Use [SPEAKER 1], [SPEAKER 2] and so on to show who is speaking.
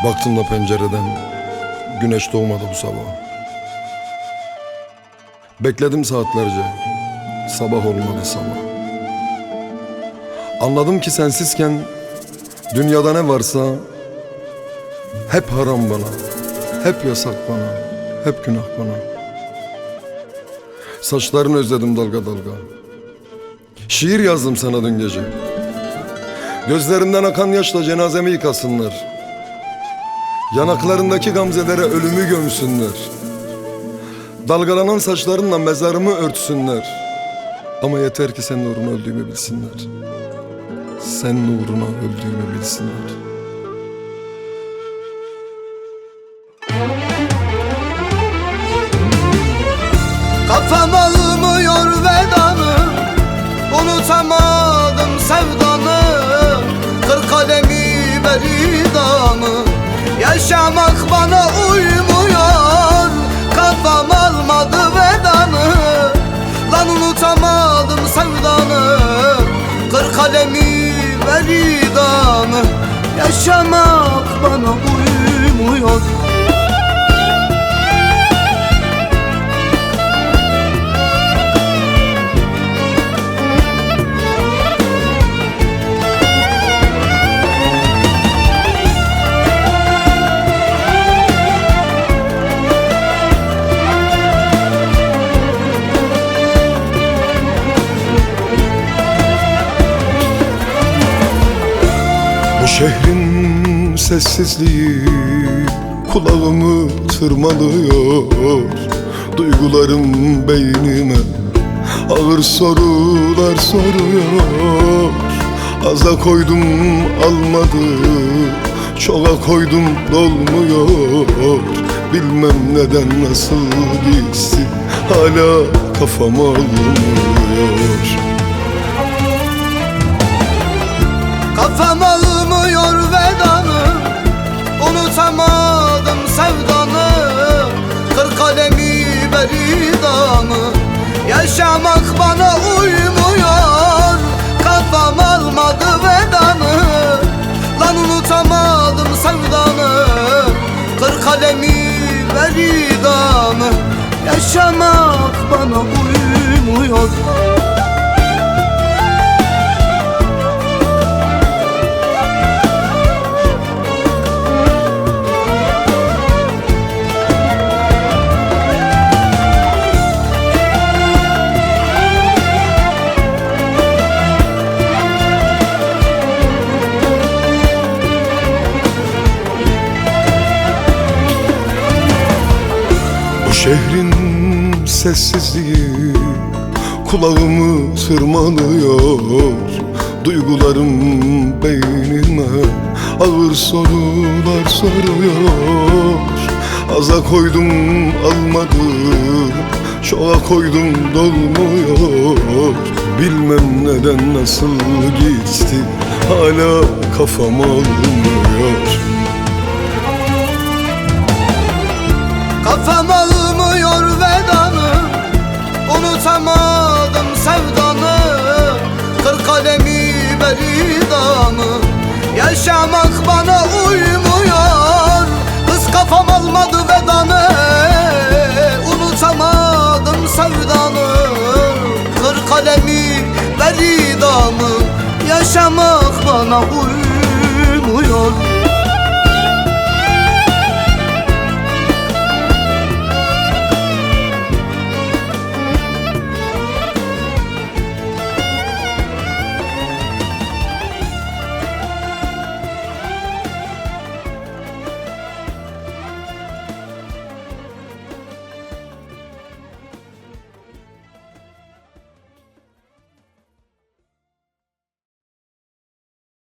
[SPEAKER 1] Baktım da pencereden, güneş doğmadı bu sabah. Bekledim saatlerce, sabah olmadı sabah. Anladım ki sensizken dünyada ne varsa hep haram bana, hep yasak bana, hep günah bana. Saçlarını özledim dalga dalga. Şiir yazdım sana dün gece. Gözlerinden akan yaşla cenazemi yıkasınlar. Yanaklarındaki gamzelere ölümü gömsünler. Dalgalanan saçlarınla mezarımı örtsünler. Ama yeter ki sen uğruna öldüğümü bilsinler. Sen uğruna öldüğümü bilsinler.
[SPEAKER 2] Kafam almıyor vedanı, unutamadım sevdanı. Kır kalemi beridamı, yaşamak bana uymuyor. Kafam almadı vedanı, lan unutamadım sevdanı. Kır kalemi beridamı, yaşamak bana uymuyor.
[SPEAKER 1] Bu şehrin sessizliği kulağımı tırmalıyor. Duygularım beynime ağır sorular soruyor. Aza koydum almadı, çoğa koydum dolmuyor. Bilmem neden nasıl gitsin, hala kafam almıyor.
[SPEAKER 2] Kafam almıyor vedanı, unutamadım sevdanı. Kır kalemi beridamı, yaşamak bana uymuyor. Kafam almadı vedanı, lan unutamadım sevdanı. Kır kalemi beridamı, yaşamak bana uymuyor.
[SPEAKER 1] Şehrin sessizliği kulağımı tırmalıyor. Duygularım beynime ağır sorular soruyor. Aza koydum almadı, çoğa koydum dolmuyor. Bilmem neden nasıl gitti, hala kafam almıyor.
[SPEAKER 2] Kafam almıyor vedanı, unutamadım sevdanı. Kır kalemi beridamı, yaşamak bana uymuyor. Kız kafam almadı vedanı, unutamadım sevdanı. Kır kalemi beridamı, yaşamak bana uymuyor.